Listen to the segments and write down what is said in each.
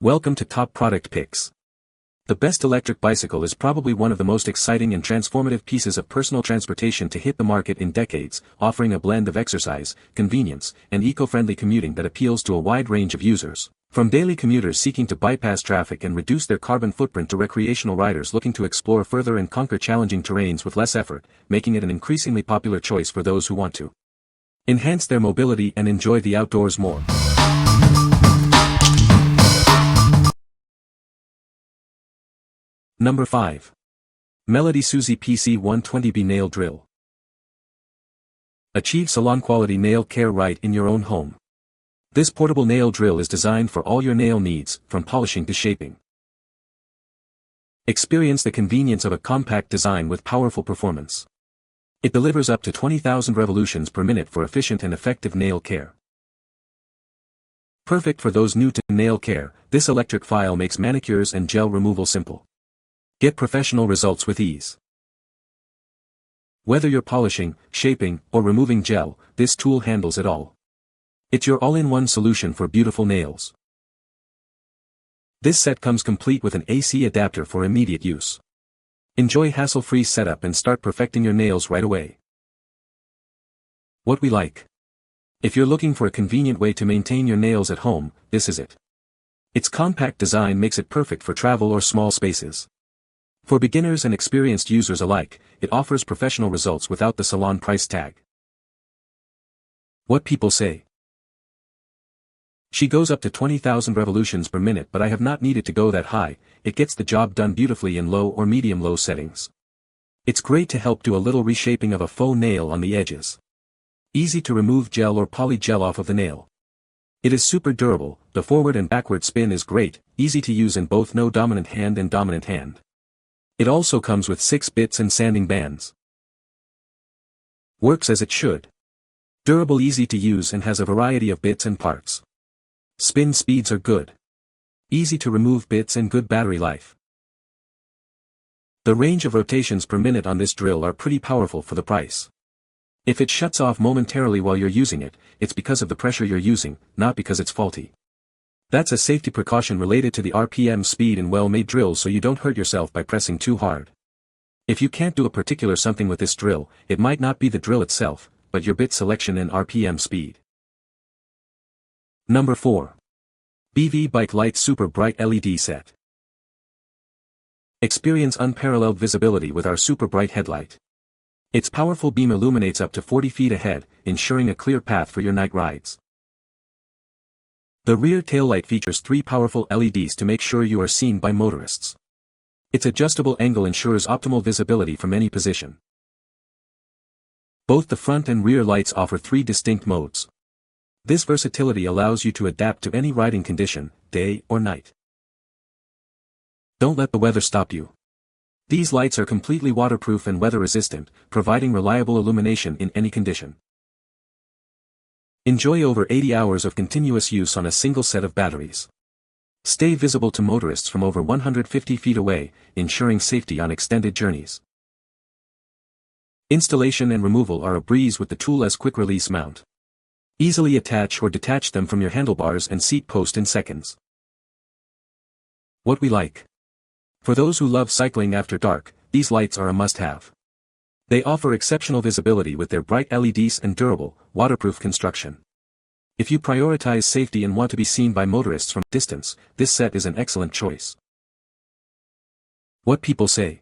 Welcome to Top Product Picks. The best electric bicycle is probably one of the most exciting and transformative pieces of personal transportation to hit the market in decades, offering a blend of exercise, convenience, and eco-friendly commuting that appeals to a wide range of users. From daily commuters seeking to bypass traffic and reduce their carbon footprint to recreational riders looking to explore further and conquer challenging terrains with less effort, making it an increasingly popular choice for those who want to enhance their mobility and enjoy the outdoors more. Number 5. MelodySusie PC120B Nail Drill. Achieve salon-quality nail care right in your own home. This portable nail drill is designed for all your nail needs, from polishing to shaping. Experience the convenience of a compact design with powerful performance. It delivers up to 20,000 revolutions per minute for efficient and effective nail care. Perfect for those new to nail care, this electric file makes manicures and gel removal simple. Get professional results with ease. Whether you're polishing, shaping, or removing gel, this tool handles it all. It's your all-in-one solution for beautiful nails. This set comes complete with an AC adapter for immediate use. Enjoy hassle-free setup and start perfecting your nails right away. What we like. If you're looking for a convenient way to maintain your nails at home, this is it. Its compact design makes it perfect for travel or small spaces. For beginners and experienced users alike, it offers professional results without the salon price tag. What people say. She goes up to 20,000 revolutions per minute, but I have not needed to go that high. It gets the job done beautifully in low or medium-low settings. It's great to help do a little reshaping of a faux nail on the edges. Easy to remove gel or poly gel off of the nail. It is super durable, the forward and backward spin is great, easy to use in both no dominant hand and dominant hand. It also comes with 6 bits and sanding bands. Works as it should. Durable, easy to use, and has a variety of bits and parts. Spin speeds are good. Easy to remove bits and good battery life. The range of rotations per minute on this drill are pretty powerful for the price. If it shuts off momentarily while you're using it, it's because of the pressure you're using, not because it's faulty. That's a safety precaution related to the RPM speed in well-made drills, so you don't hurt yourself by pressing too hard. If you can't do a particular something with this drill, it might not be the drill itself, but your bit selection and RPM speed. Number 4. BV Bike Light Super Bright LED Set. Experience unparalleled visibility with our super bright headlight. Its powerful beam illuminates up to 40 feet ahead, ensuring a clear path for your night rides. The rear taillight features 3 powerful LEDs to make sure you are seen by motorists. Its adjustable angle ensures optimal visibility from any position. Both the front and rear lights offer 3 distinct modes. This versatility allows you to adapt to any riding condition, day or night. Don't let the weather stop you. These lights are completely waterproof and weather-resistant, providing reliable illumination in any condition. Enjoy over 80 hours of continuous use on a single set of batteries. Stay visible to motorists from over 150 feet away, ensuring safety on extended journeys. Installation and removal are a breeze with the toolless quick-release mount. Easily attach or detach them from your handlebars and seat post in seconds. What we like. For those who love cycling after dark, these lights are a must-have. They offer exceptional visibility with their bright LEDs and durable, waterproof construction. If you prioritize safety and want to be seen by motorists from a distance, this set is an excellent choice. What people say.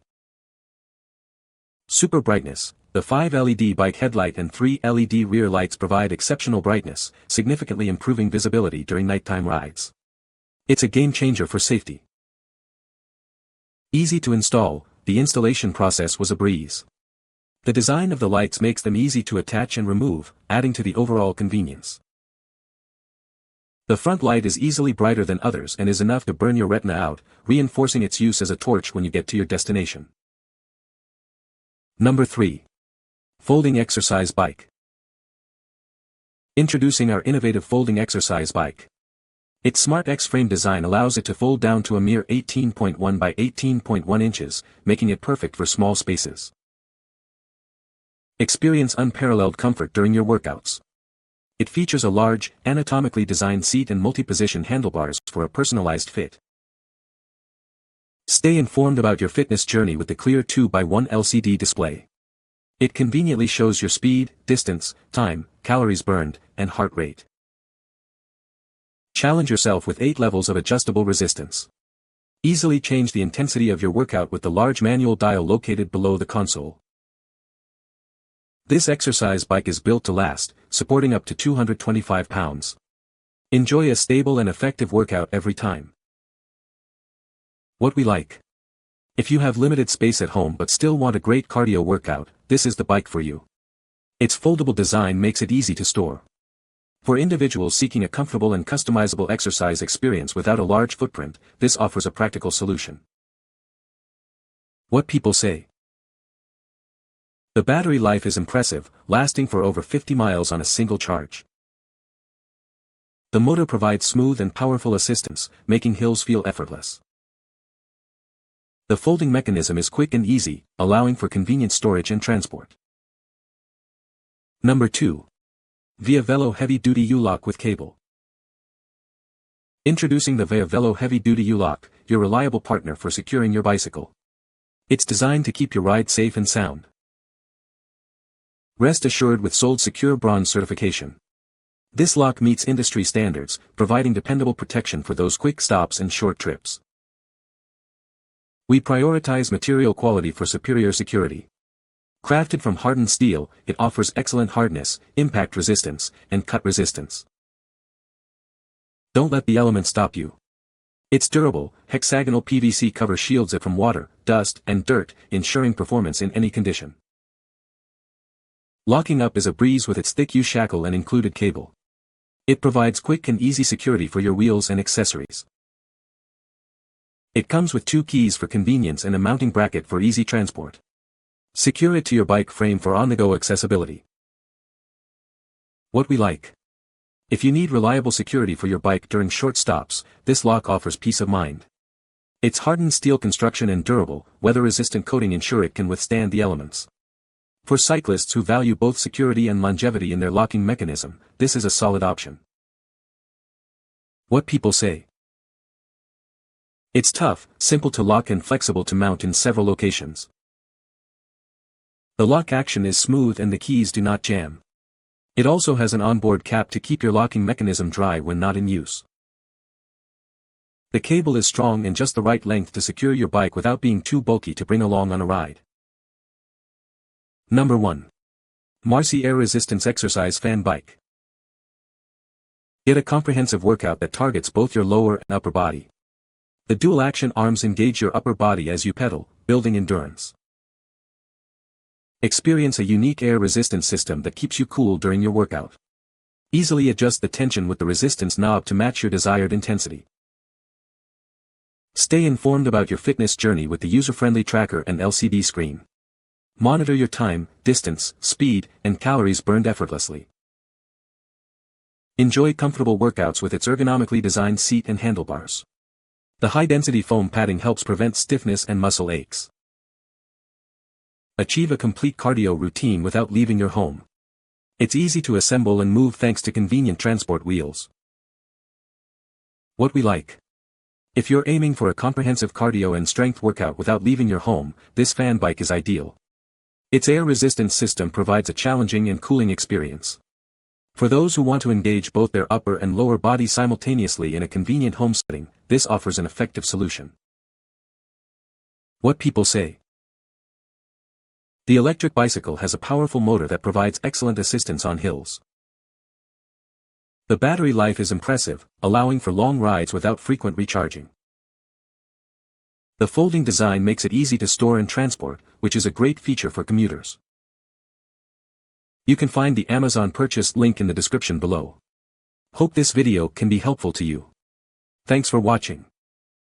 Super brightness. The 5 LED bike headlight and 3 LED rear lights provide exceptional brightness, significantly improving visibility during nighttime rides. It's a game changer for safety. Easy to install. The installation process was a breeze. The design of the lights makes them easy to attach and remove, adding to the overall convenience. The front light is easily brighter than others and is enough to burn your retina out, reinforcing its use as a torch when you get to your destination. Number 3. Folding Exercise Bike. Introducing our innovative folding exercise bike. Its smart X-frame design allows it to fold down to a mere 18.1 by 18.1 inches, making it perfect for small spaces. Experience unparalleled comfort during your workouts. It features a large, anatomically designed seat and multi-position handlebars for a personalized fit. Stay informed about your fitness journey with the clear 2x1 LCD display. It conveniently shows your speed, distance, time, calories burned, and heart rate. Challenge yourself with 8 levels of adjustable resistance. Easily change the intensity of your workout with the large manual dial located below the console. This exercise bike is built to last, supporting up to 225 pounds. Enjoy a stable and effective workout every time. What we like. If you have limited space at home but still want a great cardio workout, this is the bike for you. Its foldable design makes it easy to store. For individuals seeking a comfortable and customizable exercise experience without a large footprint, this offers a practical solution. What people say. The battery life is impressive, lasting for over 50 miles on a single charge. The motor provides smooth and powerful assistance, making hills feel effortless. The folding mechanism is quick and easy, allowing for convenient storage and transport. Number 2. Velo Heavy-Duty U-Lock with Cable. Introducing the Velo Heavy-Duty U-Lock, your reliable partner for securing your bicycle. It's designed to keep your ride safe and sound. Rest assured with Sold Secure Bronze certification. This lock meets industry standards, providing dependable protection for those quick stops and short trips. We prioritize material quality for superior security. Crafted from hardened steel, it offers excellent hardness, impact resistance, and cut resistance. Don't let the elements stop you. Its durable, hexagonal PVC cover shields it from water, dust, and dirt, ensuring performance in any condition. Locking up is a breeze with its thick U-shackle and included cable. It provides quick and easy security for your wheels and accessories. It comes with 2 keys for convenience and a mounting bracket for easy transport. Secure it to your bike frame for on-the-go accessibility. What we like. If you need reliable security for your bike during short stops, this lock offers peace of mind. Its hardened steel construction and durable, weather-resistant coating ensure it can withstand the elements. For cyclists who value both security and longevity in their locking mechanism, this is a solid option. What people say. It's tough, simple to lock and flexible to mount in several locations. The lock action is smooth and the keys do not jam. It also has an onboard cap to keep your locking mechanism dry when not in use. The cable is strong and just the right length to secure your bike without being too bulky to bring along on a ride. Number 1. Marcy Air Resistance Exercise Fan Bike. Get a comprehensive workout that targets both your lower and upper body. The dual-action arms engage your upper body as you pedal, building endurance. Experience a unique air resistance system that keeps you cool during your workout. Easily adjust the tension with the resistance knob to match your desired intensity. Stay informed about your fitness journey with the user-friendly tracker and LCD screen. Monitor your time, distance, speed, and calories burned effortlessly. Enjoy comfortable workouts with its ergonomically designed seat and handlebars. The high-density foam padding helps prevent stiffness and muscle aches. Achieve a complete cardio routine without leaving your home. It's easy to assemble and move thanks to convenient transport wheels. What we like. If you're aiming for a comprehensive cardio and strength workout without leaving your home, this fan bike is ideal. Its air resistance system provides a challenging and cooling experience. For those who want to engage both their upper and lower body simultaneously in a convenient home setting, this offers an effective solution. What people say. The electric bicycle has a powerful motor that provides excellent assistance on hills. The battery life is impressive, allowing for long rides without frequent recharging. The folding design makes it easy to store and transport, which is a great feature for commuters. You can find the Amazon purchase link in the description below. Hope this video can be helpful to you. Thanks for watching.